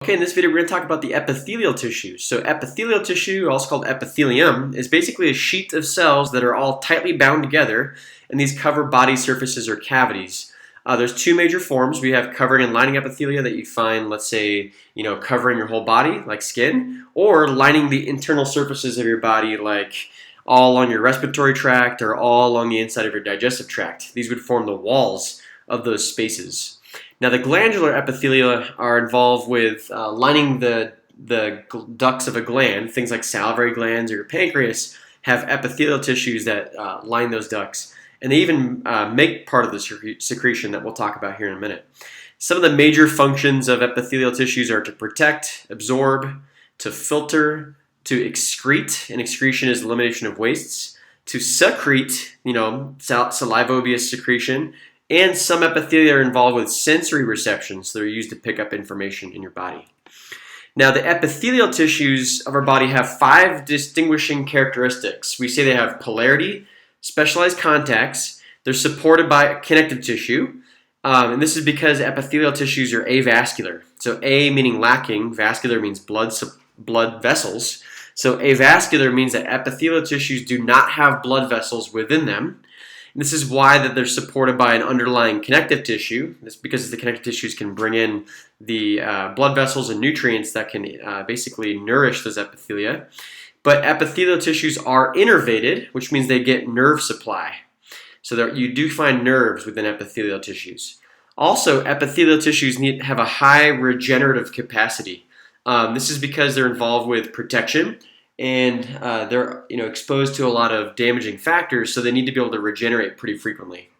Okay, in this video we're going to talk about the epithelial tissue. So epithelial tissue, also called epithelium, is basically a sheet of cells that are all tightly bound together, and these cover body surfaces or cavities. There's two major forms. We have covering and lining epithelia that you find, let's say, covering your whole body, like skin, or lining the internal surfaces of your body, like all along your respiratory tract or all along the inside of your digestive tract. These would form the walls of those spaces. Now, the glandular epithelia are involved with lining the ducts of a gland. Things like salivary glands or your pancreas have epithelial tissues that line those ducts. And they even make part of the secretion that we'll talk about here in a minute. Some of the major functions of epithelial tissues are to protect, absorb, to filter, to excrete, and excretion is elimination of wastes, to secrete, salivobious secretion, and some epithelia are involved with sensory reception, so they're used to pick up information in your body. Now, the epithelial tissues of our body have 5 distinguishing characteristics. We say they have polarity, specialized contacts, they're supported by connective tissue, and this is because epithelial tissues are avascular. So A meaning lacking, vascular means blood vessels. So avascular means that epithelial tissues do not have blood vessels within them. This is why that they're supported by an underlying connective tissue. That's because the connective tissues can bring in the blood vessels and nutrients that can basically nourish those epithelia. But epithelial tissues are innervated, which means they get nerve supply. So that you do find nerves within epithelial tissues. Also, epithelial tissues have a high regenerative capacity. This is because they're involved with protection, and they're exposed to a lot of damaging factors, so they need to be able to regenerate pretty frequently.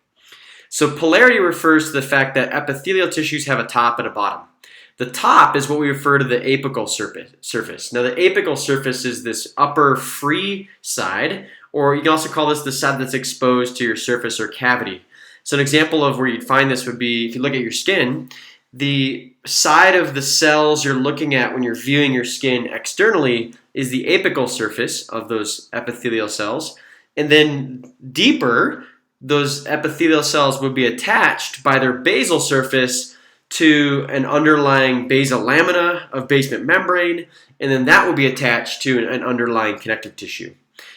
So polarity refers to the fact that epithelial tissues have a top and a bottom. The top is what we refer to the apical surface. Now, the apical surface is this upper free side, or you can also call this the side that's exposed to your surface or cavity. So an example of where you'd find this would be, if you look at your skin, the side of the cells you're looking at when you're viewing your skin externally is the apical surface of those epithelial cells. And then deeper, those epithelial cells would be attached by their basal surface to an underlying basal lamina of basement membrane, and then that would be attached to an underlying connective tissue.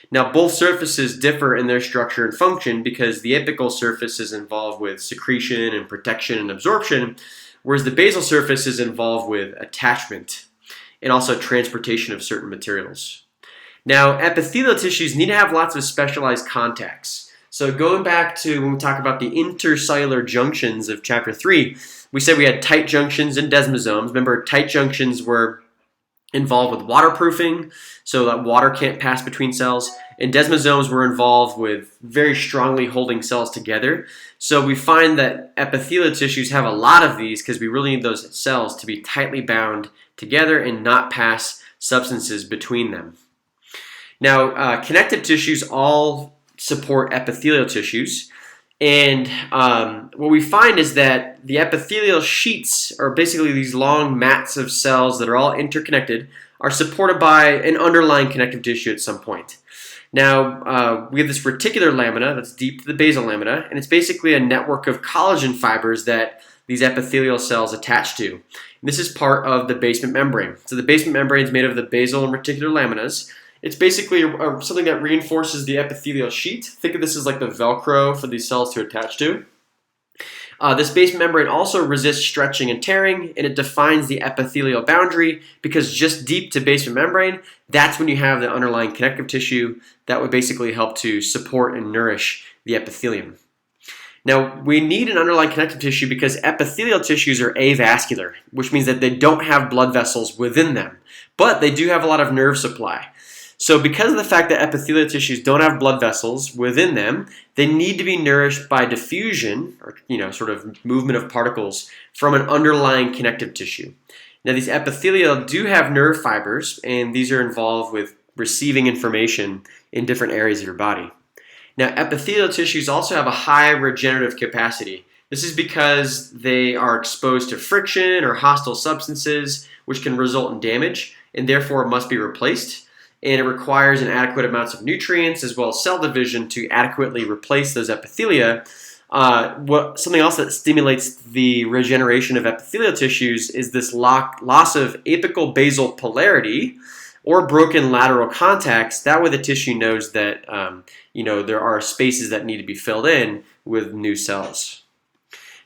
Now, both surfaces differ in their structure and function because the apical surface is involved with secretion and protection and absorption, whereas the basal surface is involved with attachment and also transportation of certain materials. Now, epithelial tissues need to have lots of specialized contacts. So going back to when we talk about the intercellular junctions of chapter 3, we said we had tight junctions and desmosomes. Remember, tight junctions were involved with waterproofing, so that water can't pass between cells. And desmosomes were involved with very strongly holding cells together. So we find that epithelial tissues have a lot of these because we really need those cells to be tightly bound together and not pass substances between them. Now, connective tissues all support epithelial tissues. And what we find is that the epithelial sheets, are basically these long mats of cells that are all interconnected, are supported by an underlying connective tissue at some point. Now, we have this reticular lamina that's deep to the basal lamina, and it's basically a network of collagen fibers that these epithelial cells attach to. And this is part of the basement membrane. So the basement membrane is made of the basal and reticular laminas. It's basically something that reinforces the epithelial sheet. Think of this as like the Velcro for these cells to attach to. This basement membrane also resists stretching and tearing, and it defines the epithelial boundary because just deep to basement membrane, that's when you have the underlying connective tissue that would basically help to support and nourish the epithelium. Now, we need an underlying connective tissue because epithelial tissues are avascular, which means that they don't have blood vessels within them, but they do have a lot of nerve supply. So because of the fact that epithelial tissues don't have blood vessels within them, they need to be nourished by diffusion, or sort of movement of particles from an underlying connective tissue. Now, these epithelial do have nerve fibers, and these are involved with receiving information in different areas of your body. Now, epithelial tissues also have a high regenerative capacity. This is because they are exposed to friction or hostile substances, which can result in damage, and therefore must be replaced. And it requires an adequate amounts of nutrients as well as cell division to adequately replace those epithelia Something else that stimulates the regeneration of epithelial tissues is this loss of apical basal polarity or broken lateral contacts. That way the tissue knows that there are spaces that need to be filled in with new cells.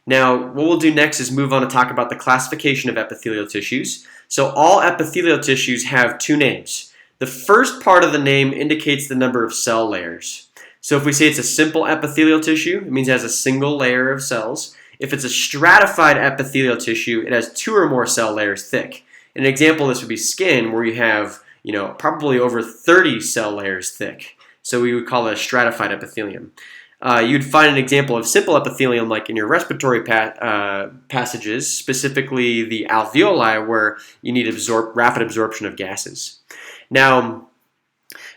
Now, what we'll do next is move on to talk about the classification of epithelial tissues. So all epithelial tissues have two names. The first part of the name indicates the number of cell layers. So if we say it's a simple epithelial tissue, it means it has a single layer of cells. If it's a stratified epithelial tissue, it has two or more cell layers thick. An example of this would be skin, where you have probably over 30 cell layers thick. So we would call it a stratified epithelium. You'd find an example of simple epithelium like in your respiratory passages, specifically the alveoli, where you need rapid absorption of gases. Now,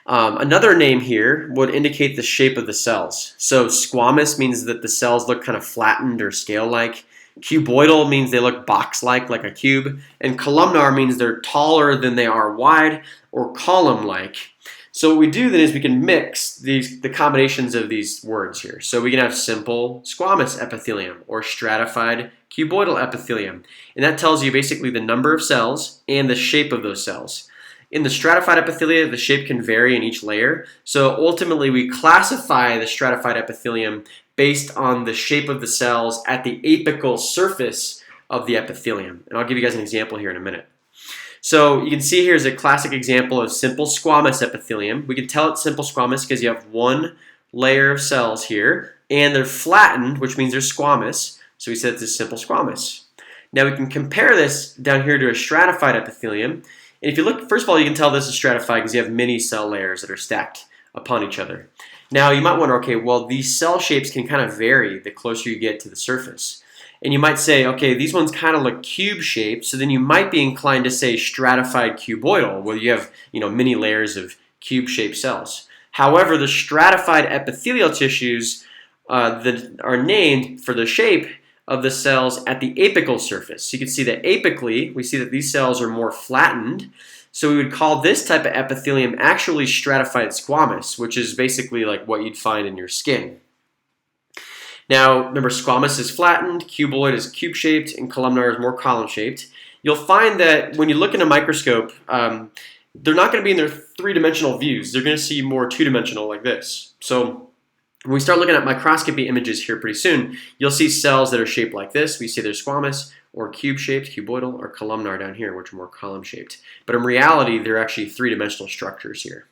another name here would indicate the shape of the cells. So squamous means that the cells look kind of flattened or scale-like. Cuboidal means they look box-like, like a cube. And columnar means they're taller than they are wide, or column-like. So what we do then is we can mix the combinations of these words here. So we can have simple squamous epithelium or stratified cuboidal epithelium. And that tells you basically the number of cells and the shape of those cells. In the stratified epithelia, the shape can vary in each layer. So ultimately, we classify the stratified epithelium based on the shape of the cells at the apical surface of the epithelium. And I'll give you guys an example here in a minute. So you can see here is a classic example of simple squamous epithelium. We can tell it's simple squamous because you have one layer of cells here, and they're flattened, which means they're squamous. So we said it's a simple squamous. Now we can compare this down here to a stratified epithelium. And if you look, first of all, you can tell this is stratified because you have many cell layers that are stacked upon each other. Now you might wonder, okay, well, these cell shapes can kind of vary the closer you get to the surface. And you might say, okay, these ones kind of look cube-shaped, so then you might be inclined to say stratified cuboidal, where you have many layers of cube-shaped cells. However, the stratified epithelial tissues that are named for the shape of the cells at the apical surface. So you can see that apically, we see that these cells are more flattened. So we would call this type of epithelium actually stratified squamous, which is basically like what you'd find in your skin. Now, remember, squamous is flattened, cuboid is cube-shaped, and columnar is more column-shaped. You'll find that when you look in a microscope, they're not going to be in their three-dimensional views. They're going to see more two-dimensional like this. So when we start looking at microscopy images here pretty soon, you'll see cells that are shaped like this. We see they're squamous, or cube-shaped, cuboidal, or columnar down here, which are more column-shaped. But in reality, they're actually three-dimensional structures here.